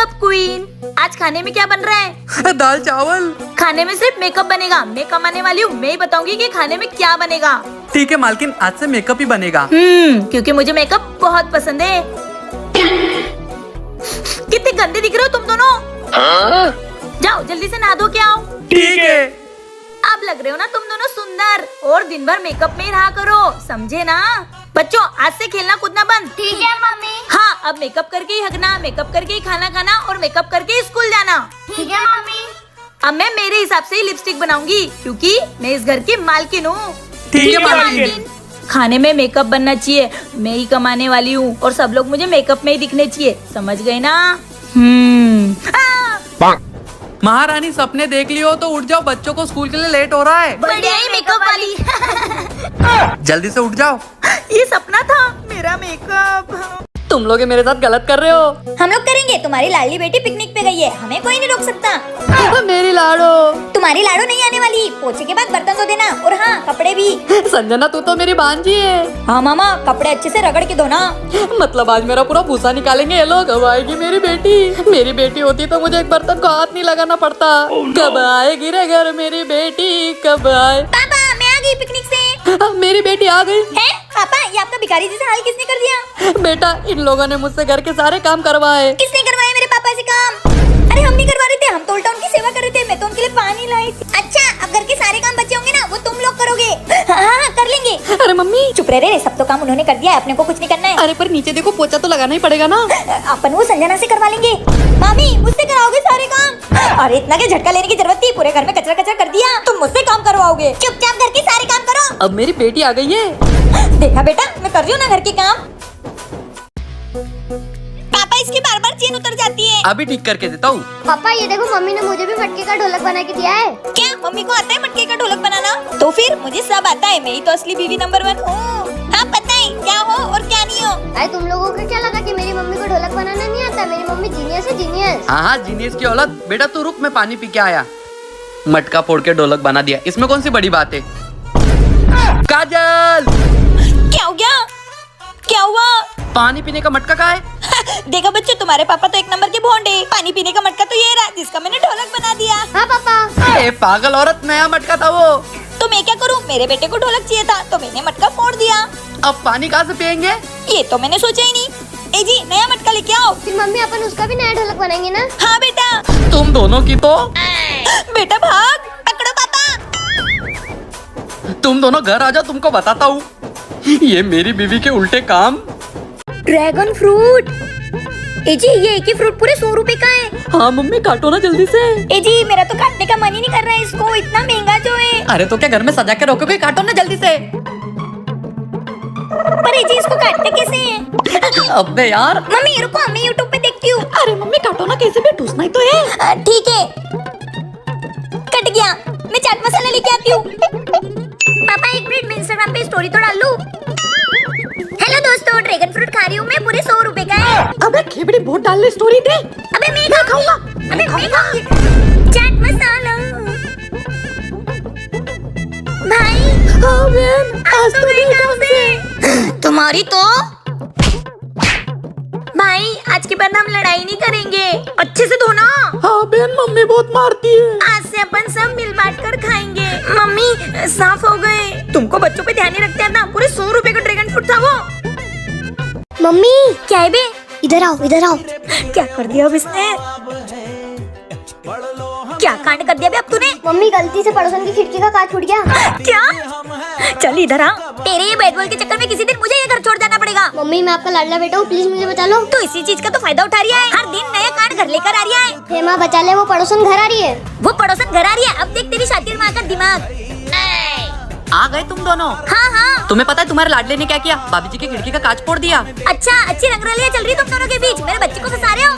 Makeup queen. आज खाने में क्या बन रहा है? दाल चावल। खाने में सिर्फ मेकअप बनेगा। मैं कमाने वाली हूँ, मैं ही बताऊंगी कि खाने में क्या बनेगा। ठीक है मालकिन, आज से मेकअप ही बनेगा। क्योंकि मुझे मेकअप बहुत पसंद है। कितने गंदे दिख रहे हो तुम दोनों। जाओ जल्दी से नहा धो के आओ। ठीक है। अब लग रहे हो ना तुम दोनों सुंदर, और दिन भर मेकअप में ही रहा करो, समझे ना? बच्चों आज से खेलना कूदना बंद। ठीक है मम्मी। हाँ, अब मेकअप करके ही हगना, मेकअप करके ही खाना खाना और मेकअप करके ही स्कूल जाना। ठीक है मम्मी। अब मैं मेरे हिसाब से ही लिपस्टिक बनाऊंगी, क्योंकि मैं इस घर की मालकिन हूँ। ठीक है मालकिन। खाने में मेकअप बनना चाहिए, मैं ही कमाने वाली हूँ और सब लोग मुझे मेकअप में ही दिखने चाहिए, समझ गए ना? महारानी सपने देख लियो तो उठ जाओ, बच्चों को स्कूल के लिए लेट हो रहा है। बढ़िया ही मेकअप वाली। जल्दी से उठ जाओ। ये सपना था मेरा मेकअप। तुम लोग मेरे साथ गलत कर रहे हो। हम लोग करेंगे, तुम्हारी लाडली बेटी पिकनिक पे गई है, हमें कोई नहीं रोक सकता। मेरी लाडो। तुम्हारी लाडो नहीं आने वाली, पोछे के बाद बर्तन धो देना, और हाँ कपड़े भी। संजना तू तो मेरी भांजी है। हाँ मामा, कपड़े अच्छे से रगड़ के धोना। मतलब आज मेरा पूरा भूसा निकालेंगे ये लोग। कब आएगी मेरी बेटी? मेरी बेटी होती तो मुझे एक बर्तन को हाथ नहीं लगाना पड़ता। कब आएगी रे घर मेरी बेटी, कब आए? पापा मैं आ गई पिकनिक से। मेरी बेटी आ गई है? पापा ये आपका भिखारी जैसा हाल किसने कर दिया? बेटा इन लोगों ने मुझसे घर के सारे काम करवाए। किसने करवाए मेरे पापा से काम? अरे हम नहीं करवा रहे थे, हम तो उल्टा उनकी सेवा कर रहे थे, मैं तो उनके लिए पानी लाई थी। अच्छा अब घर के सारे काम बचे होंगे ना, वो तुम लोग करोगे? हाँ कर लेंगे। अरे मम्मी चुप रह रे, सब तो काम उन्होंने कर दिया है, अपने को कुछ नहीं करना है। अरे पर नीचे देखो, पोछा तो लगाना ही पड़ेगा ना। अपन वो संजना से करवा लेंगे। मामी मुझसे कराओगे सारे काम? अरे इतना क्या झटका लेने की जरूरत थी, पूरे घर में कचरा कचरा कर दिया, तुम मुझसे काम करवाओगे? चुपचाप घर के सारे काम करो। अब मेरी बेटी आ गई है। देखा बेटा, मैं कर रही हूँ ना घर के काम। पापा इसकी बार बार चेन उतर जाती है। अभी ठीक करके देता हूँ। पापा ये देखो, मम्मी ने मुझे भी मटके का ढोलक बना के दिया है। क्या मम्मी को आता है मटके का ढोलक बनाना? तो फिर मुझे सब आता है, मैं ही तो असली बीवी नंबर 1 हूँ। हाँ पता है क्या हो और क्या नहीं हो। अरे तुम लोगों को क्या लगा कि मेरी मम्मी को ढोलक बनाना नहीं आता? मेरी मम्मी जीनियस है, जीनियस। हाँ जीनियस की औलाद। बेटा तू रुक, मैं पानी पी के आया। मटका फोड़ के ढोलक बना दिया, इसमें कौन सी बड़ी बात है? काजल क्या हो गया? क्या हुआ? पानी पीने का मटका कहाँ है? देखो बच्चों, तुम्हारे पापा तो एक नंबर के भोंडे। पानी पीने का मटका तो ये रहा, जिसका मैंने ढोलक बना दिया। हाँ पापा। ए पागल औरत, नया मटका था वो। तो मैं क्या करूँ, मेरे बेटे को ढोलक चाहिए था तो मैंने मटका फोड़ दिया। अब पानी कहाँ से पियेंगे? ये तो मैंने सोचा ही नहीं। ए जी नया मटका लेके आओ। फिर मम्मी अपन उसका भी नया ढोलक बनाएंगे ना? हाँ बेटा। तुम दोनों की तो। बेटा भाग, पकड़ो पापा। तुम दोनों घर आ जाओ, तुमको बताता हूँ ये मेरी बीवी के उल्टे काम। Dragon fruit. ए जी ये एक ही फ्रूट पूरे 100 रुपए का है। हाँ मम्मी काटो ना जल्दी से। ए जी मेरा तो काटने का मन ही नहीं कर रहा है, इसको इतना महंगा जो है। अरे तो क्या घर में सजा के रखोगे? काटो ना जल्दी से। पर ए जी इसको काटते कैसे हैं? अबे यार। मम्मी रुको, मैं यूट्यूब पे देखती हूँ। अरे मम्मी काटो ना, कैसे भी ठूसना ही तो है। ठीक है, कट गया। मैं चाट मसाला लेके आती हूँ। पापा एक मिनट, मैं इंस्टाग्राम पे स्टोरी तो डाल लूं। हेलो दोस्तों, ड्रैगन फ्रूट खा रही हूँ मैं, पूरे 100 रुपए का है। अबे खेबड़ी बहुत डाल ले, स्टोरी दे। अबे मैं खाऊंगा। अबे मैं खाऊंगी चाट मसाला। भाई हाँ बहन, आज तो काम से तुम्हारी तो। भाई आज के बाद हम लड़ाई नहीं करेंगे, अच्छे से धोना। हाँ बहन, मम्मी बहुत मारती है। आज से अपन सब मिल बांट कर खाएंगे। मम्मी साफ हो गए। तुमको बच्चों पे ध्यान नहीं रखते हैं ना, पूरे 100 रुपए का ड्रैगन फ्रूट था वो। मम्मी क्या है बे? इधर आओ, इधर आओ। क्या कर दिया अब इसने? क्या कांड कर दिया बे अब तूने? मम्मी गलती से पड़ोसन की खिड़की का कांच फूट गया। क्या? चल इधर आ। तेरे ये बैट बॉल के चक्कर में किसी दिन मुझे ये घर छोड़ जाना पड़ेगा। मम्मी मैं आपका लाडला बेटा हूँ, प्लीज मुझे बचा लो। तो इसी चीज का तो फायदा उठा रही है, हर दिन नया कांड घर लेकर आ रही है। हे माँ बचा ले, वो पड़ोसन घर आ रही है। वो पड़ोसन घर आ रही है, अब देख तेरी शातिर माँ का दिमाग। आ गए तुम दोनों? हाँ हाँ। तुम्हें पता है तुम्हारे लाडले ने क्या किया? भाभी जी की खिड़की का कांच फोड़ दिया। अच्छा अच्छी रंगरलियां चल रही है तुम दोनों के बीच, मेरे बच्चे को फंसा रहे हो।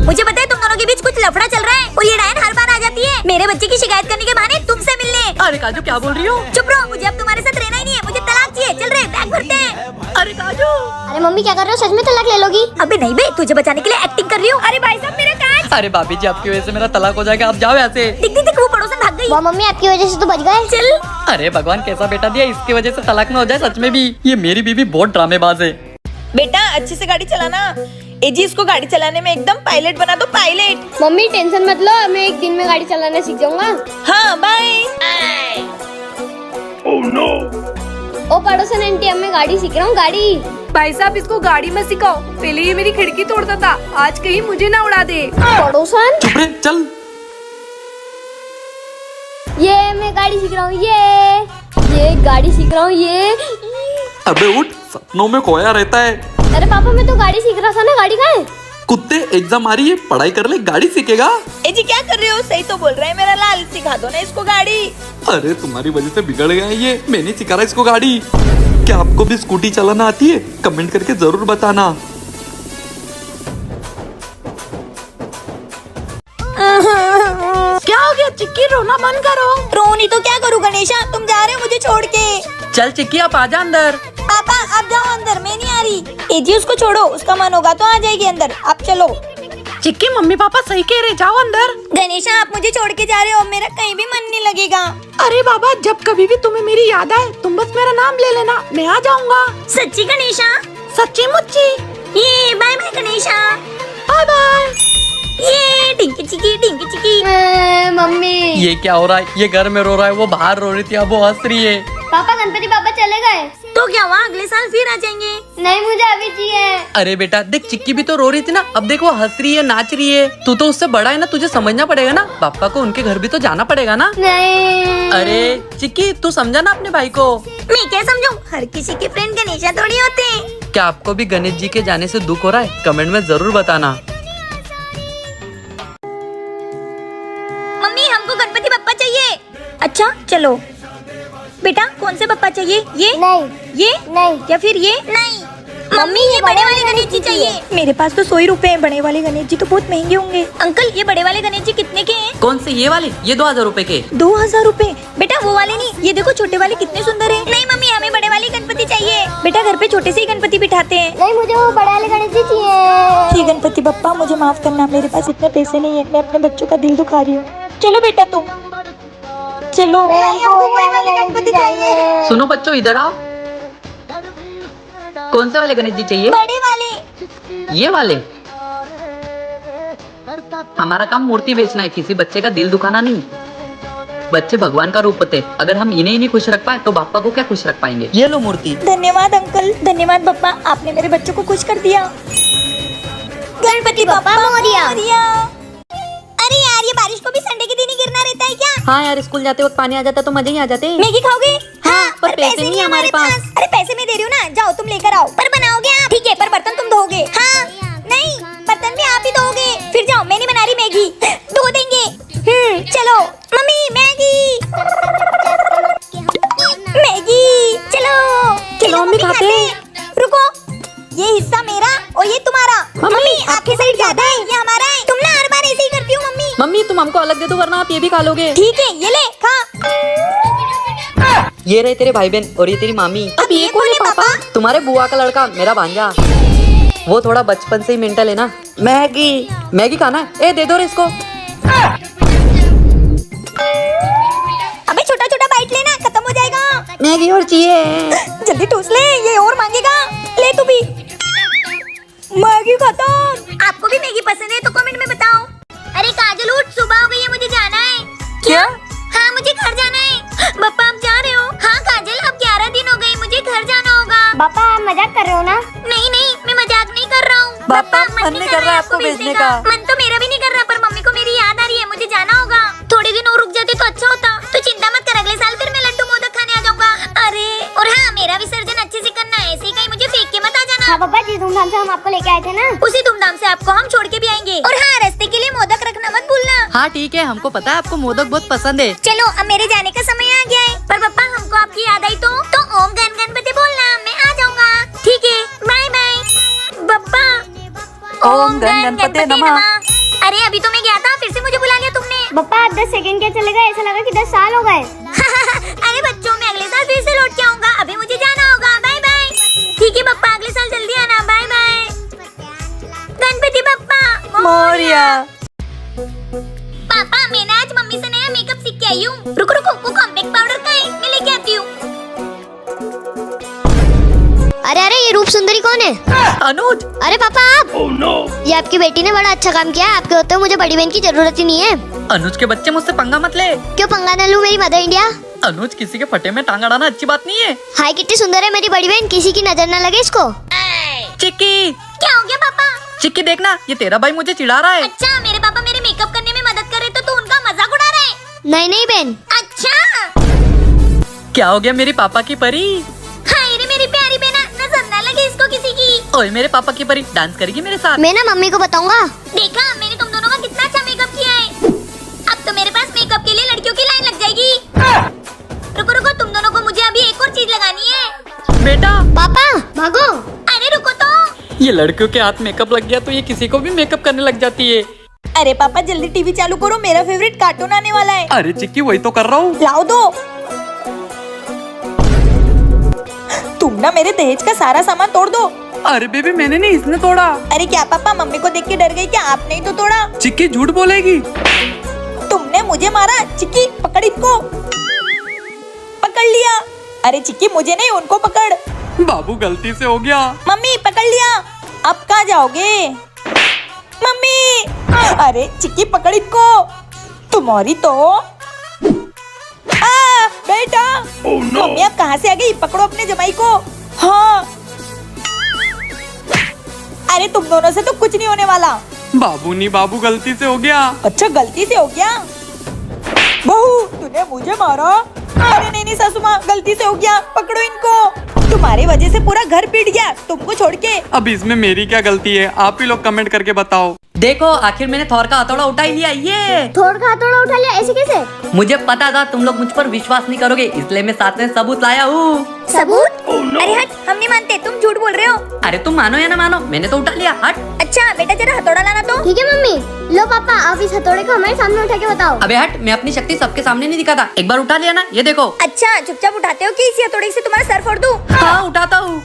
मुझे पता है तुम दोनों के बीच कुछ लफड़ा चल रहा है, और ये डायन हर बार आ जाती है मेरे बच्चे की शिकायत करने के बहाने तुमसे मिलने। अरे काजू क्या बोल रही हो? चुप रहो, मुझे अब तुम्हारे साथ रहना ही नहीं है, मुझे तलाक चाहिए। चल रहे बैग भरते हैं। अरे काजू। अरे मम्मी क्या कर रहे हो, सच में तलाक ले लोगी? अबे नहीं बे, तुझे बचाने के लिए एक्टिंग कर रही हूँ। अरे भाई साहब मेरा कांच। अरे भाभी जी आपकी वजह से मेरा तलाक हो जाएगा, आप जाओ ऐसे। दिख दिख दिख, वो पड़ोसन भाग गई। वाह मम्मी आपकी वजह से तो बच गए। चल। अरे भगवान कैसा बेटा दिया, इसकी वजह से तलाक ना हो जाए। सच में भी ये मेरी बीवी बहुत ड्रामेबाज है। बेटा अच्छे से गाड़ी चलाना। ए जी, इसको गाड़ी चलाने में एकदम पायलट बना दो, पायलट। मम्मी टेंशन मत लो, मैं एक दिन में गाड़ी चलाना सीख जाऊंगा। हाँ बाय। ओ पड़ोसन आंटी, अब मैं गाड़ी सीख रहा हूँ, गाड़ी। भाई साहब इसको गाड़ी मत सिखाओ, पहले ये मेरी खिड़की तोड़ता था, आज कहीं मुझे ना उड़ा दे। पड़ोसन, चुप रे, चल। ये मैं गाड़ी सीख रहा हूँ, ये गाड़ी सीख रहा हूँ, ये। अबे उठ, सपनों में खोया रहता है। अरे पापा, मैं तो गाड़ी सीख रहा था ना, गाड़ी का है। कुत्ते, एग्जाम आ रही है, पढ़ाई कर ले, गाड़ी सीखेगा। ए जी, क्या कर रहे हो? सही तो बोल रहा है मेरा लाल, सिखा दो ना इसको गाड़ी। अरे तुम्हारी वजह से बिगड़ गया है ये, मैंने सिखा रहा इसको गाड़ी। क्या आपको भी स्कूटी चलाना आती है? कमेंट करके जरूर बताना। क्या हो गया चिक्की, रोना बंद करो। रोनी तो क्या करूँ गणेशा, तुम जा रहे हो मुझे छोड़ के। चल चिक्की, आप आजा अंदर। पापा अब जाओ अंदर, मैं नहीं आ रही। ए जी, उसको छोड़ो, उसका मन होगा तो आ जाएगी अंदर, आप चलो। चिक्की, मम्मी पापा सही कह रहे, जाओ अंदर। गणेशा, आप मुझे छोड़ के जा रहे हो, मेरा कहीं भी मन नहीं लगेगा। अरे बाबा, जब कभी भी तुम्हें मेरी याद आए तुम बस मेरा नाम ले लेना, मैं आ जाऊंगा। सच्ची गणेशा? सच्ची मुच्ची। ये bye bye Ganesha. Bye bye. ये टिंकी चिकी, टिंकी चिकी। मम्मी। ये क्या हो रहा है? ये घर में रो रहा है, वो बाहर रो रही थी, अब वो हंस रही है। पापा, गणपति पापा चले गए। तो क्या हुआ, अगले साल फिर आ जाएंगे। नहीं, मुझे अभी चाहिए। अरे बेटा देख, चिक्की भी तो रो रही थी ना, अब देख वो हंस रही है, नाच रही है। तू तो उससे बड़ा है ना, तुझे समझना पड़ेगा ना, पापा को उनके घर भी तो जाना पड़ेगा ना। नहीं। अरे चिक्की, तू समझा ना अपने भाई को। मैं क्या समझूं, हर किसी के फ्रेंड गणेशा थोड़ी होते हैं। क्या आपको भी गणेश जी के जाने से दुख हो रहा है? कमेंट में जरूर बताना। मम्मी, हमको गणपति बप्पा चाहिए। अच्छा चलो बेटा, कौन से बप्पा चाहिए? ये नहीं। ये नहीं। या फिर ये? नहीं मम्मी, ये बड़े वाले गणेश जी चाहिए। मेरे पास तो 100 रुपए हैं, बड़े वाले गणेश जी तो बहुत महंगे होंगे। अंकल, ये बड़े वाले गणेश जी कितने के हैं? कौन से, ये वाले? ये 2000 रुपए के। 2000 रुपए? बेटा वो वाले नहीं, ये देखो छोटे वाले कितने सुंदर हैं। नहीं मम्मी, हमें बड़े वाले गणपति चाहिए। बेटा घर पे छोटे से ही गणपति बिठाते हैं। नहीं, मुझे वो बड़े वाले गणेश जी चाहिए। हे गणपति बप्पा, मुझे माफ करना, मेरे पास इतने पैसे नहीं है, मैं अपने बच्चों का दिल दुखा रही हूँ। चलो बेटा तुम चलो। गणपति चाहिए। सुनो बच्चों, इधर आओ। कौन से वाले गणेश जी चाहिए? बड़े वाले। ये वाले? हमारा काम मूर्ति बेचना है, किसी बच्चे का दिल दुखाना नहीं। बच्चे भगवान का रूप होते हैं, अगर हम इन्हें ही नहीं खुश रख पाए तो बापा को क्या खुश रख पाएंगे। ये लो मूर्ति। धन्यवाद अंकल, धन्यवाद बप्पा, आपने मेरे बच्चों को खुश कर दिया। गणपति बप्पा मोरिया। अरे यार, ये बारिश को भी संडे के दिन ही गिरना रहता है क्या? हाँ यार, स्कूल जाते वक्त पानी आ जाता तो मजे ही आ जाते। मैगी खाओगे? हाँ, पर पैसे नहीं है हमारे पास। अरे पैसे मैं दे रही हूँ ना, जाओ तुम लेकर आओ। पर बनाओगे आप? ठीक है, पर बर्तन तुम धोगे। हाँ नहीं, बर्तन भी आप ही धोगे। फिर जाओ, मैं नहीं बना रही मैगी, धो देंगे। चलो मम्मी, मैगी मैगी। चलो चलो मम्मी, खाते हैं। रुको, ये हिस्सा मेरा और ये तुम्हारा। मम्मी आपके साइड ज्यादा है, ये हमारा है। तुम ना हर बार ऐसे ही करती हो मम्मी। मम्मी तुम हमको अलग दे दो, वरना आप ये भी खा लोगे। ठीक है, ये ले खा। ये रहे तेरे भाई बहन और ये तेरी मामी। अब ये कौन है पापा? तुम्हारे बुआ का लड़का, मेरा भांजा। वो थोड़ा बचपन से ही मेंटल है ना। मैगी मैगी खाना है? ए दे दो रे इसको। अबे छोटा छोटा बाइट लेना, खत्म हो जाएगा। मैगी और चाहिए। जल्दी ठूस ले, ये और मांगेगा। ले तू भी। मैगी खत्म। आपको भी मैगी पसंद है तो कमेंट में बताओ। अरे काजल उठ, सुबह हो गई है, मुझे जाना है। क्या? हाँ मुझे घर जाना है। पापा आप जा रहे हो? हाँ काजल, अब 11 दिन हो गए, मुझे घर जाना होगा। पापा, आप मजाक कर रहे हो ना? नहीं नहीं, मैं मजाक नहीं कर रहा हूँ। पापा, मन नहीं कर रहा है आपको भेजने का। मन तो मेरा भी नहीं कर रहा, पर मम्मी को मेरी याद आ रही है, मुझे जाना होगा। थोड़े दिन और रुक जाते तो अच्छा होता। तो चिंता मत कर, अगले साल फिर मैं लड्डू मोदक खाने आ जाऊंगा। अरे और हाँ, मेरा विसर्जन अच्छे से करना है, ऐसे ही कहीं मुझे फेंक के मत आ जाना। हाँ पापा, जिस धूमधाम से हम आपको लेके आए थे ना, उसी धूमधाम से आपको हम छोड़ के भी आएंगे। और हाँ, रास्ते के लिए मोदक रखना मत भूलना। हाँ ठीक है, हमको पता है आपको मोदक बहुत पसंद है। चलो अब मेरे जाने का समय आ गया है, पर पापा हमको आपकी याद आई तो ओम गण गणपति बोलना, मैं आ जाऊंगा। ठीक है, बाय बाय पापा। ओम गण गणपति नमः। अरे अभी तो मैं गया था, फिर से मुझे बुला लिया तुमने। पापा आप 10 सेकंड क्या चले गए, ऐसा लगा कि 10 साल हो गए। अरे बच्चों, मैं अगले साल फिर से लौट के आऊंगा, अभी मुझे जाना होगा। Bye bye. ठीक है पप्पा, अगले साल जल्दी आना। Bye bye. गणपति बप्पा मोरिया। पापा, मैंने आज मम्मी से नया मेकअप सीख के आई हूँ। रुको रुको, वो कॉम्पैक्ट पाउडर का है, मैं लेके आती हूँ। अरे अरे, ये ये रूप सुंदरी कौन है? अनुज। अरे पापा आप। ये आपकी बेटी ने बड़ा अच्छा काम किया। आपके होते हुए मुझे बड़ी बहन की जरूरत ही नहीं है। अनुज के बच्चे मुझसे पंगा मत ले। क्यों पंगा न लूं मेरी मदर इंडिया? अनुज किसी के फटे में टांग अड़ाना अच्छी बात नहीं है। हाय कितनी सुंदर है मेरी बड़ी बहन, किसी की नजर न लगे इसको। चिक्की, क्या हो गया पापा? चिक्की देखना, ये तेरा भाई मुझे चिढ़ा रहा है। अच्छा मेरे पापा मेरे मेकअप करने में मदद कर रहे तो तू उनका मजाक उड़ा रहा है? नहीं नहीं बहन। अच्छा क्या हो गया मेरी पापा की परी? हाय रे मेरी प्यारी बहना, नजर न लगे इसको किसी की। ओए मेरे पापा की परी, डांस करेगी मेरे साथ? मैं ना मम्मी को बताऊंगा। देखा मैंने तुम दोनों का कितना अच्छा मेकअप किया है। अब तो मेरे पास मेकअप के लिए लड़कियों की लाइन लग जाएगी। रुको रुको, तुम दोनों को मुझे अभी एक और चीज लगानी है। बेटा पापा भागो। अरे रुको तो। ये लड़कियों के हाथ मेकअप लग गया तो ये किसी को भी मेकअप करने लग जाती है। अरे पापा जल्दी टीवी चालू करो, मेरा फेवरेट कार्टून आने वाला है। अरे चिक्की वही तो कर रहा हूँ। लाओ दो। तुम ना मेरे दहेज का सारा सामान तोड़ दो। अरे बेबी मैंने नहीं, इसने तोड़ा। अरे क्या पापा मम्मी को देख के डर गई क्या? आपने ही तो तोड़ा। चिक्की झूठ बोलेगी। तुमने मुझे मारा। चिक्की पकड़ इनको। पकड़ लिया। अरे चिक्की मुझे नहीं, उनको पकड़। बाबू गलती से हो गया। मम्मी पकड़ लिया। अब कहाँ जाओगे? मम्मी। अरे चिक्की पकड़ इनको। तुम्हारी तो बेटा। मम्मी अब कहाँ से आ गई? पकड़ो अपने जमाई को। हाँ। अरे तुम दोनों से तो कुछ नहीं होने वाला। बाबू नहीं, बाबू गलती से हो गया। अच्छा गलती से हो गया। बहू तूने मुझे मारा। अरे नहीं नहीं सासू माँ, गलती से हो गया। पकड़ो इनको। तुम्हारी वजह से पूरा घर पीट गया तुमको छोड़ के। अब इसमें मेरी क्या गलती है? आप ही लोग कमेंट करके बताओ। देखो आखिर मैंने थोर का हथौड़ा उठा ही लिया। ये थोड़ा का हथौड़ा उठा लिया, ऐसे कैसे? मुझे पता था तुम लोग मुझ पर विश्वास नहीं करोगे, इसलिए मैं साथ में सबूत लाया हूँ। सबूत? अरे हट, हम नहीं मानते, तुम झूठ बोल रहे हो। अरे तुम मानो या ना मानो, मैंने तो उठा लिया। हट। अच्छा बेटा जरा हथौड़ा लाना तो। ठीक है मम्मी। लो पापा आप इस हथौड़े को हमारे सामने उठा के बताओ। अबे हट, मैं अपनी शक्ति सबके सामने नहीं दिखाता। एक बार उठा लिया ना, ये देखो। अच्छा चुपचाप उठाते हो कि इसी हथौड़े से तुम्हारा सर फोड़ दूं? हाँ उठाता हूँ।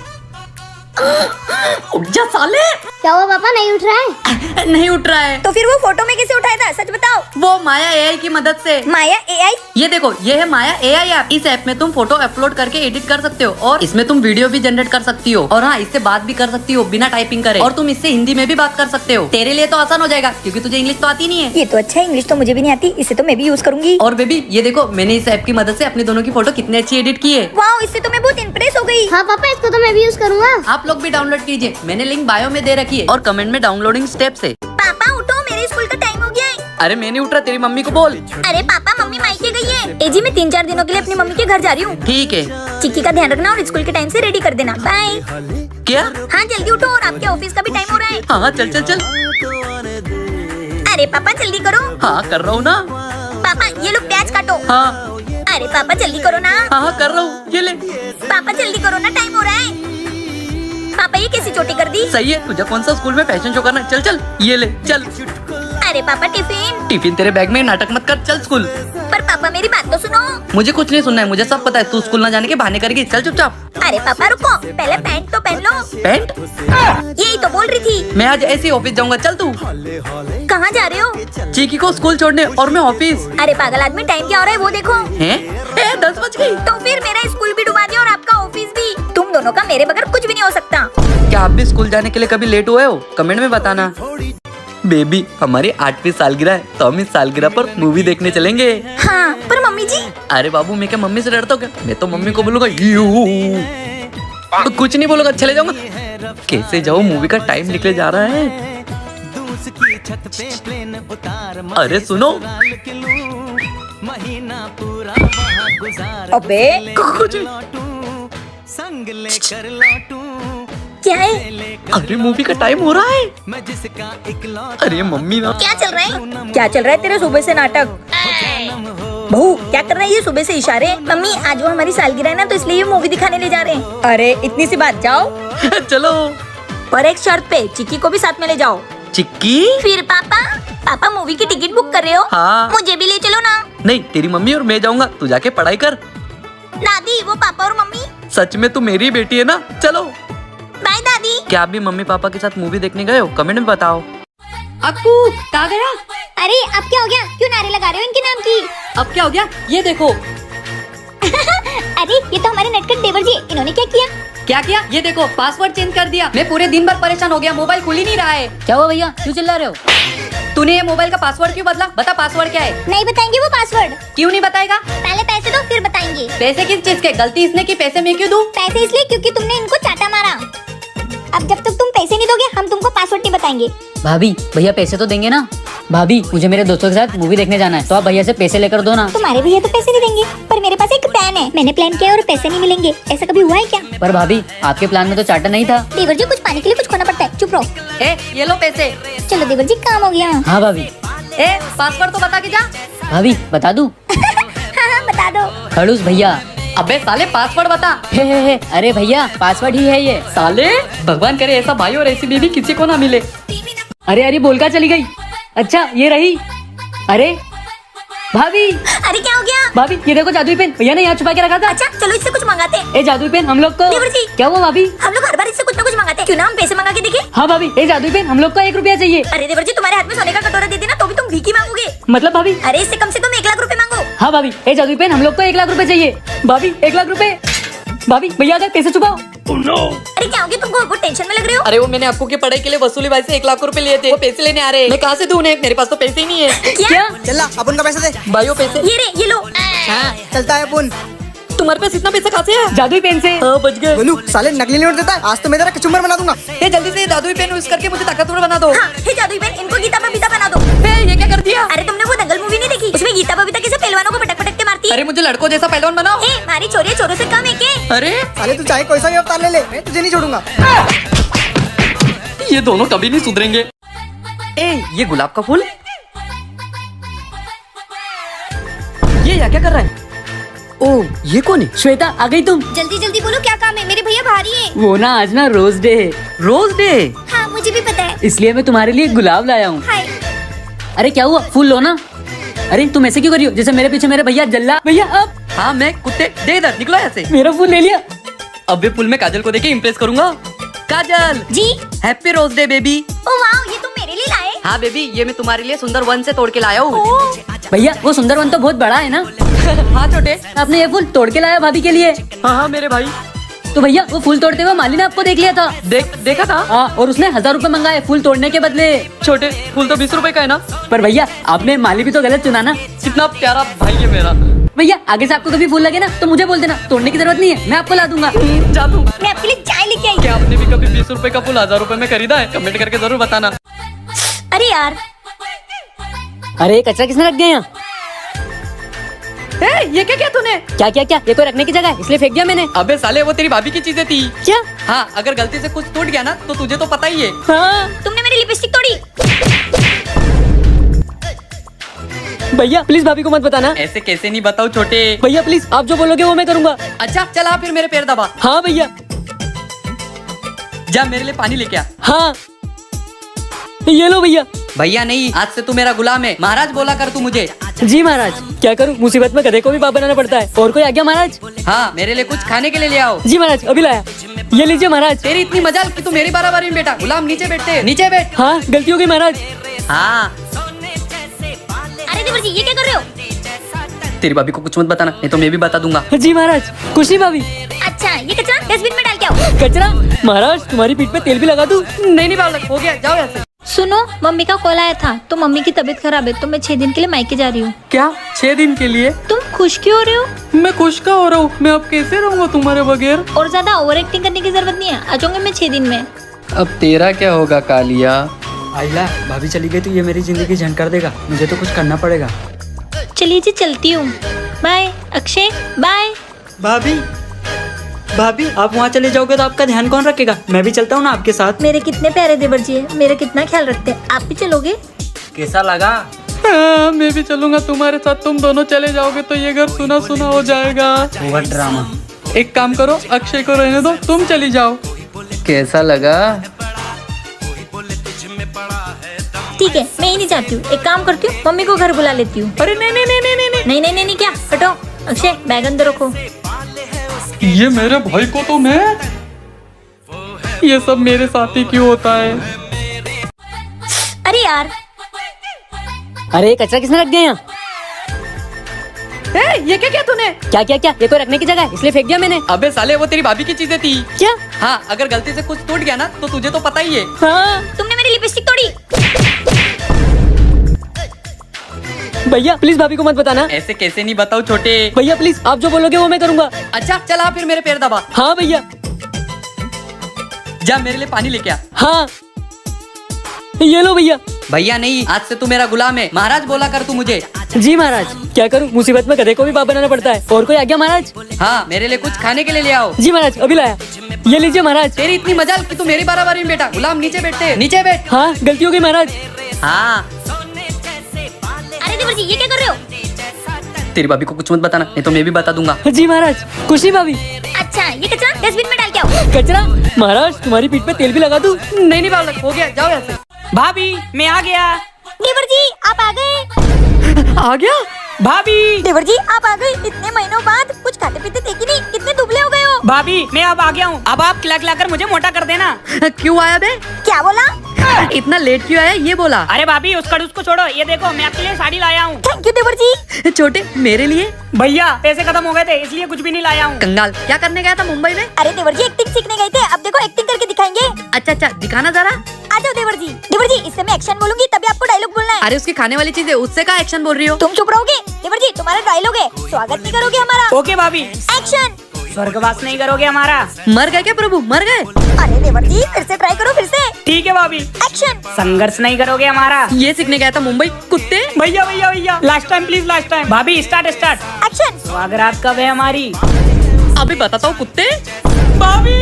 उठ जा साले। क्या हुआ पापा, नहीं उठ रहा है? नहीं उठ रहा है। तो फिर वो फोटो में कैसे उठाया था? सच बताओ। वो माया एआई की मदद से। माया एआई? ये देखो, ये है माया एआई ऐप। इस ऐप में तुम फोटो अपलोड करके एडिट कर सकते हो और इसमें तुम वीडियो भी जनरेट कर सकती हो और हाँ इससे बात भी कर सकती हो बिना टाइपिंग करे। और तुम इससे हिंदी में भी बात कर सकते हो। तेरे लिए तो आसान हो जाएगा क्योंकि तुझे इंग्लिश तो आती नहीं है। ये तो अच्छा है, इंग्लिश तो मुझे भी नहीं आती, इसे तो मैं भी यूज करूंगी। और बेबी ये देखो, मैंने इस ऐप की मदद से अपनी दोनों की फोटो कितनी अच्छी एडिट की है। वाओ, इससे तो मैं बहुत इम्प्रेस हो गई। हाँ पापा इसको तो मैं भी यूज करूंगा। आप लोग भी डाउनलोड कीजिए, मैंने लिंक बायो में दे रखी है और कमेंट में डाउनलोडिंग स्टेप्स है। पापा उठो, मेरे स्कूल का टाइम हो गया है। अरे मैं नहीं उठ रहा, तेरी मम्मी को बोल। अरे पापा मम्मी मायके गई है। ए जी मैं 3-4 दिनों के लिए अपनी मम्मी के घर जा रही हूँ। ठीक है। चिक्की का ध्यान रखना और स्कूल के टाइम से रेडी कर देना। बाय। क्या? हाँ जल्दी उठो और आपके ऑफिस का भी टाइम हो रहा है। हाँ चल चल चल। अरे पापा जल्दी करो। हाँ कर रहा हूँ ना। पापा ये लो प्याज काटो। हाँ अरे पापा जल्दी करो ना। हाँ कर रहा हूँ, ये ले। पापा जल्दी करो ना, टाइम हो रहा है। पापा ये कैसी चोटी कर दी? सही है, तुझे कौन सा स्कूल में फैशन शो करना है? चल चल, ये ले चल। अरे पापा टिफिन। टिफिन तेरे बैग में, नाटक मत कर, चल स्कूल। पर पापा मेरी बात तो सुनो। मुझे कुछ नहीं सुनना है, मुझे सब पता है। तू स्कूल ना जाने के बहाने करेगी, चल चुपचाप। अरे पापा रुको, पहले पैंट तो पहन लो। पैंट? यही तो बोल रही थी। मैं आज ऐसे ही ऑफिस जाऊंगा, चल तू। कहाँ जा रहे हो? चीकी को स्कूल छोड़ने और मैं ऑफिस। अरे पागल आदमी, टाइम क्या हो रहा है वो देखो। हैं? 10 बज गई। तो फिर मेरा स्कूल भी डुबा दिया और आपका ऑफिस भी। तुम दोनों का मेरे बगैर कुछ भी नहीं हो सकता। क्या आप भी स्कूल जाने के लिए कभी लेट हुए हो? कमेंट में बताना। बेबी हमारी 8वीं सालगिरह है तो हम इस सालगिरह पर मूवी देखने चलेंगे। हाँ पर मम्मी जी। अरे बाबू मैं क्या मम्मी से डरता हूँ क्या? मैं तो मम्मी को बोलूंगा तो कुछ नहीं बोलूंगा, चले जाऊंगा। कैसे जाऊँ, मूवी का टाइम निकले जा रहा है। अरे सुनो। अबे कुछ क्या है? अरे मूवी का टाइम हो रहा है। अरे मम्मी ना। क्या चल रहा है? क्या चल रहा है तेरे सुबह से नाटक? बहू क्या कर रहा है ये सुबह से इशारे? मम्मी आज वो हमारी सालगिरह है ना, तो इसलिए ये मूवी दिखाने ले जा रहे हैं। अरे इतनी सी बात, जाओ। चलो पर एक शर्त पे, चिक्की को भी साथ में ले जाओ। चिक्की? फिर पापा, पापा मूवी की टिकट बुक कर रहे हो? हाँ। मुझे भी ले चलो ना। नहीं, तेरी मम्मी और मैं जाऊंगा, तू जाके पढ़ाई कर। दादी वो पापा और मम्मी। सच में तू मेरी बेटी है ना? चलो बाय दादी। क्या आप भी मम्मी पापा के साथ मूवी देखने गए हो? कमेंट में बताओ। अक्कू कहाँ गया? अरे अब क्या हो गया? क्यों नारे लगा रहे हो इनके नाम की? अब क्या हो गया? ये देखो। अरे ये तो हमारे नटखट देवर जी, इन्होंने क्या किया? क्या किया? ये देखो पासवर्ड चेंज कर दिया। मैं पूरे दिन भर परेशान हो गया, मोबाइल खुल ही नहीं रहा है। क्या हुआ भैया, क्यों चिल्ला रहे हो? तूने ये मोबाइल का पासवर्ड क्यों बदला? बता पासवर्ड क्या है? नहीं बताएंगे वो पासवर्ड। क्यों नहीं बताएगा? पहले पैसे दो फिर बताएंगे। पैसे किस चीज के? गलती इसने की, पैसे मैं क्यों दूं? पैसे इसलिए क्योंकि तुमने इनको चाटा मारा। अब जब तक तुम पैसे नहीं दोगे हम तुमको पासवर्ड नहीं बताएंगे। भाभी भैया पैसे तो देंगे ना? भाभी मुझे मेरे दोस्तों के साथ मूवी देखने जाना है, तो आप भैया से पैसे लेकर दो ना। तुम्हारे भैया तो पैसे नहीं देंगे, पर मेरे पास एक प्लान है। मैंने प्लान किया और पैसे नहीं मिलेंगे। ऐसा कभी हुआ है क्या? पर भाभी आपके प्लान में तो चार्टर नहीं था। देवर जी कुछ पाने के लिए कुछ खोना पड़ता है। चुप रहो। ए, ये लो पैसे। चलो देवर जी काम हो गया। हाँ भाभी। ए, पासवर्ड तो बता के जा। भाभी बता दूं? हाँ बता दो। खड़ूस भैया। अबे साले पासवर्ड बता। हे। अरे भैया पासवर्ड ही है ये। साले भगवान करे ऐसा भाई और ऐसी बीवी किसी को ना मिले। अरे बोलकर चली गई। अच्छा ये रही। अरे भाभी अरे क्या हो गया? भाभी ये देखो जादुई पेन भैया ने यहाँ छुपा के रखा था। अच्छा चलो इससे कुछ मंगाते हैं। ए जादुई पेन हम लोग को। देवर जी। क्या हुआ भाभी? हम लोग हर बार इससे कुछ ना कुछ मंगाते हैं। क्यों ना हम पैसे मंगा के देखें? हाँ भाभी ए जादुई पेन हम लोग को 1 रुपया चाहिए। अरे देवर जी तुम्हारे हाथ में सोने का कटोरा दे देना तो भी तुम भीख ही मांगोगे। मतलब भाभी? अरे इससे कम से कम 1 लाख रुपए मांगो। हाँ भाभी ए जादुई पेन हम लोग को 1 लाख रुपए चाहिए। भाभी 1 लाख रुपए। भाभी भैया अगर पैसे छुपाओ। अरे क्या हो गया तुमको? बहुत टेंशन में लग रहे हो। अरे वो मैंने आपको की पढ़ाई के लिए वसूली भाई से 1 लाख रुपए लिए थे, वो पैसे लेने आ रहे हैं। मैं कहाँ से दूं उन्हें? मेरे पास तो पैसे ही नहीं है। क्या? चल अपन का पैसा दे। भाइयों पैसे। ये लो। हाँ चलता है अपन। तुम्हारे पास इतना पैसा कहाँ से है? जादुई पेन से। हाँ बच गए। बोलू साले नकली नोट देता है। आज तो मैं तेरा कचुम्बर बना दूंगा। ये जल्दी से जादुई पेन यूज करके मुझे ताकतवर बना दो। हाँ हे जादुई पेन इनको गीता बबीता बना दो। ये क्या कर दिया? अरे तुमने वो दंगल मूवी नहीं देखी? उसमें गीता बबीता कैसे पहलवानों को पटक पटक के मारती है। अरे मुझे लड़कों जैसा पहलवान बनाओ। ए मारी चोरी चोरों से कम है के? अरे साले तू चाहे कोई सा भी अवतार ले ले, मैं तुझे नहीं छोड़ूंगा। ये दोनों कभी नहीं सुधरेंगे। ए, ये गुलाब का फूल। ये यहाँ क्या कर रहा है? ओ ये कौन है? श्वेता आ गई तुम? जल्दी जल्दी बोलो क्या काम है? मेरे भैया भारी है। वो ना आज ना रोज डे है, रोज डे। हाँ मुझे भी पता है। इसलिए मैं तुम्हारे लिए गुलाब लाया हूँ। हाय। अरे क्या हुआ, फूल लो ना। अरे तुम ऐसे क्यों करी हो जैसे मेरे पीछे मेरे भैया जल्ला। भैया अब हाँ मैं कुत्ते दे इधर निकलो ऐसे। मेरा फूल ले लिया। अब ये फूल में काजल को देके इम्प्रेस करूंगा। Kajal ji. Happy rose day baby. Oh wow ये तुम मेरे लिए लाए? हाँ बेबी ये मैं तुम्हारे लिए सुंदर वन से तोड़ के लाया हूँ। भैया वो सुंदरवन तो बहुत बड़ा है ना। हाँ छोटे। आपने ये फूल तोड़ के लाया भाभी के लिए। हाँ मेरे भाई। तो भैया वो फूल तोड़ते हुए माली ने आपको देख लिया था। देखा था। हाँ और उसने 1000 रुपए मंगाए फूल तोड़ने के बदले। छोटे फूल तो 20 रुपए का है ना। पर भैया आपने माली भी तो गलत चुना ना। कितना प्यारा भाई है मेरा। भैया आगे से आपको कभी फूल लगे ना तो मुझे बोल देना, तोड़ने की जरूरत नहीं है, मैं आपको ला दूंगा। जा तू। मैं आपके लिए चाय लेके आई। क्या आपने भी कभी 20 रुपए का फूल 1000 रुपए में खरीदा है? कमेंट करके जरूर बताना। अरे यार अरे कचरा किसने रख दिया यहाँ? ये क्या तूने? क्या ये कोई रखने की जगह है इसलिए फेंक दिया मैंने। अबे साले वो तेरी भाभी की चीजें थी। क्या? हाँ अगर गलती से कुछ टूट गया ना तो तुझे तो पता ही है। हाँ तुमने मेरी लिपस्टिक तोड़ी। भैया प्लीज भाभी को मत बताना। ऐसे कैसे नहीं बताओ छोटे। भैया प्लीज आप जो बोलोगे वो मैं करूँगा। अच्छा चला फिर मेरे पैर दबा। हाँ भैया। जा मेरे लिए पानी लेके आ। हाँ ये लो भैया। भैया नहीं, आज से तू मेरा गुलाम है। महाराज बोला कर तू मुझे। जी महाराज। क्या करूँ, मुसीबत में गधे को भी बाप बनाना पड़ता है। और कोई आ गया महाराज? हाँ मेरे लिए कुछ खाने के लिए ले आओ। जी महाराज अभी लाया। ये लीजिए महाराज। तेरी इतनी मजाल कि तू मेरी बारी में बेटा। गुलाम नीचे बैठते, नीचे बैठ। हाँ गलती हो गई महाराज। हाँ अरे देवर जी ये क्या कर रहे हो? तेरी भाभी को कुछ मत बताना, नहीं तो मैं भी बता दूंगा। जी महाराज कुछ नहीं भाभी। अच्छा ये कचरा डस्टबिन में डाल के आओ। कचरा? महाराज तुम्हारी पीठ पे तेल भी लगा दूं? नहीं बालक हो गया, जाओ यहाँ से। सुनो मम्मी का कॉल आया था तो मम्मी की तबीयत खराब है तो मैं 6 दिन के लिए मायके जा रही हूँ। क्या 6 दिन के लिए? तुम खुश क्यों हो रहे हो? मैं खुश का हो रहा हूँ, मैं अब कैसे रहूँगा तुम्हारे बगैर। और ज्यादा ओवर एक्टिंग करने की जरूरत नहीं है, आ जाऊंगी मैं 6 दिन में। अब तेरा क्या होगा कालिया? आइला भाभी चली गई तो ये मेरी जिंदगी झंड कर देगा, मुझे तो कुछ करना पड़ेगा। चलिए जी चलती हूँ। Bye Akshay bye. भाभी आप वहाँ चले जाओगे तो आपका ध्यान कौन रखेगा? मैं भी चलता हूँ ना आपके साथ। मेरे कितने प्यारे देवर जी है, मेरा कितना ख्याल रखते हैं। आप भी चलोगे? कैसा लगा? हाँ, मैं भी चलूंगा तुम्हारे साथ। तुम दोनों चले जाओगे तो ये घर सुना सुना हो जाएगा। Over drama. एक काम करो, अक्षय को रहने दो, तुम चली जाओ। कैसा लगा? ठीक है मैं ही नहीं चाहती हूँ, एक काम करती हूँ मम्मी को घर बुला लेती हूँ। अरे नहीं नहीं नहीं नहीं नहीं नहीं। नहीं नहीं नहीं क्या, हटो। अक्षय बैग अंदर रखो। ये मेरे भाई को तो मैं, ये सब मेरे साथ ही क्यों होता है? अरे यार अरे कचरा किसने रख दिया यहाँ? ये क्या किया तूने? क्या क्या क्या, ये तो रखने की जगह है इसलिए फेंक दिया मैंने। अबे साले वो तेरी भाभी की चीजें थी। क्या? हाँ, अगर गलती से कुछ टूट गया ना तो तुझे तो पता ही है। हाँ तुमने मेरी लिपस्टिक तोड़ी। भैया प्लीज भाभी को मत बताना। ऐसे कैसे नहीं बताओ छोटे। भैया प्लीज आप जो बोलोगे वो मैं करूँगा। अच्छा चला फिर मेरे पैर दबा। हाँ भैया। जा मेरे लिए पानी लेके आ। हाँ ये लो भैया। भैया नहीं, आज से तू मेरा गुलाम है। महाराज बोला कर तू मुझे। जी महाराज। क्या करूँ, मुसीबत में गधे को भी बाप बनाना पड़ता है। और कोई आज्ञा महाराज? हाँ, मेरे लिए कुछ खाने के लिए ले आओ। जी महाराज अभी लाया। ये लीजिए महाराज। तेरी इतनी मजाल कि तू मेरी बारी में बेटा। गुलाम नीचे बैठते, नीचे बैठ। हाँ गलती हो गई महाराज। हाँ अरे देवर जी ये क्या कर रहे हो? तेरी भाभी को कुछ मत बताना, नहीं तो मैं भी बता दूंगा। जी महाराज। खुशी भाभी। अच्छा ये कचरा डस्टबिन में डाल के आओ। कचरा? महाराज तुम्हारी पीठ पे तेल भी लगा दूं? नहीं बालक, हो गया, जाओ यहाँ से। भाभी मैं आ गया। देवर जी आप आ गए। आ गया भाभी। देवर जी आप आ गए। इतने महीनों बाद कुछ खाते पीते थे कि नहीं? कितने दुबले हो गए हो? भाभी मैं अब आ गया हूँ। अब आप खिला कर मुझे मोटा कर देना। क्यों आया बे? क्या बोला? इतना लेट क्यों आया ये बोला। अरे भाभी उस कड़ूस को छोड़ो, ये देखो मैं आपके लिए साड़ी लाया हूँ। थैंक यू देवर जी। छोटे मेरे लिए? भैया पैसे खत्म हो गए थे इसलिए कुछ भी नहीं लाया हूँ। कंगाल, क्या करने गया था मुंबई में? अरे देवर जी एक्टिंग सीखने गए थे, अब देखो एक्टिंग करके दिखाएंगे। अच्छा दिखाना जरा। आ जाओ देवर जी। देवर जी इससे मैं एक्शन बोलूंगी तभी आपको डायलॉग बोलना है। अरे उसकी खाने वाली चीज है, उससे का एक्शन बोल रही हो? तुम चुप रहोगे? देवर जी तुम्हारा डायलॉग है, स्वागत नहीं करोगे हमारा। ओके भाभी। एक्शन। स्वर्गवास नहीं करोगे हमारा। मर गए क्या प्रभु, मर गए? अरे देवर जी फिर से ट्राई करो, फिर से। ठीक है भाभी। एक्शन। संघर्ष नहीं करोगे हमारा। ये सीखने गया था मुंबई कुत्ते। भैया भैया भैया last time please, last time. भाभी स्टार्ट। एक्शन। स्वागत कब है हमारी? अभी बताता हूँ कुत्ते। भाभी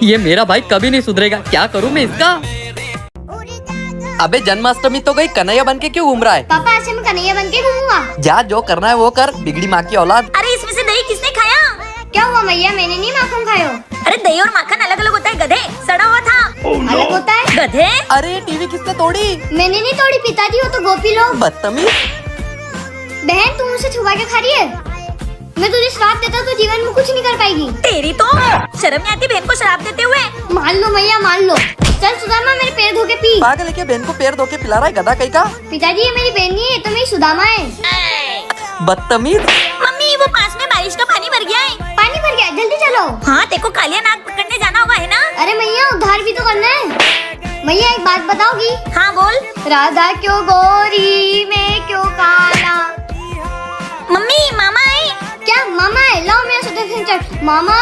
ये मेरा भाई कभी नहीं सुधरेगा, क्या करूँ मैं इसका? अबे जन्माष्टमी तो गई, कन्हैया बन के क्यों घूम रहा है? पापा ऐसे मैं कन्हैया बन के घूमूंगा। जा जो करना है वो कर, बिगड़ी माँ की औलाद। अरे इसमें से दही किसने खाया? क्या हुआ मैया, मैंने नहीं माखन खायो। अरे दही और माखन अलग अलग होता है गधे, सड़ा हुआ था। अलग होता है। गधे। अरे टीवी किसने तोड़ी? मैंने नहीं तोड़ी, पिताजी हो तो गोपी लोग। बदतमीज। बहन तू मुझसे छुपा के खा रही है। मैं तुझे श्राप देता तो जीवन में कुछ नहीं कर पाएगी। तेरी तो शर्म नहीं आती बहन को शराब देते हुए? मान लो मैया मान लो। चल सुदामा मेरे पैर धो के पी। पागल है क्या, बहन को पैर धो के पिला रहा है गधा कहीं का? पिताजी ये मेरी बहन नहीं है, तो मेरी सुदामा है। बदतमीज। मम्मी वो पास में बारिश का पानी भर गया है। पानी भर गया, जल्दी चलो। हाँ देखो कालिया नाग पकड़ने जाना होगा है ना? अरे मैया उधार भी तो करना है। मैया एक बात बताओगी? हाँ बोल। राधा क्यों गोरी मैं क्यों काला। मम्मी मामा आए। क्या मामा है? लाओ मेरा सुदर्शन चक्र। मामा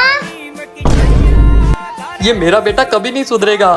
ये मेरा बेटा कभी नहीं सुधरेगा।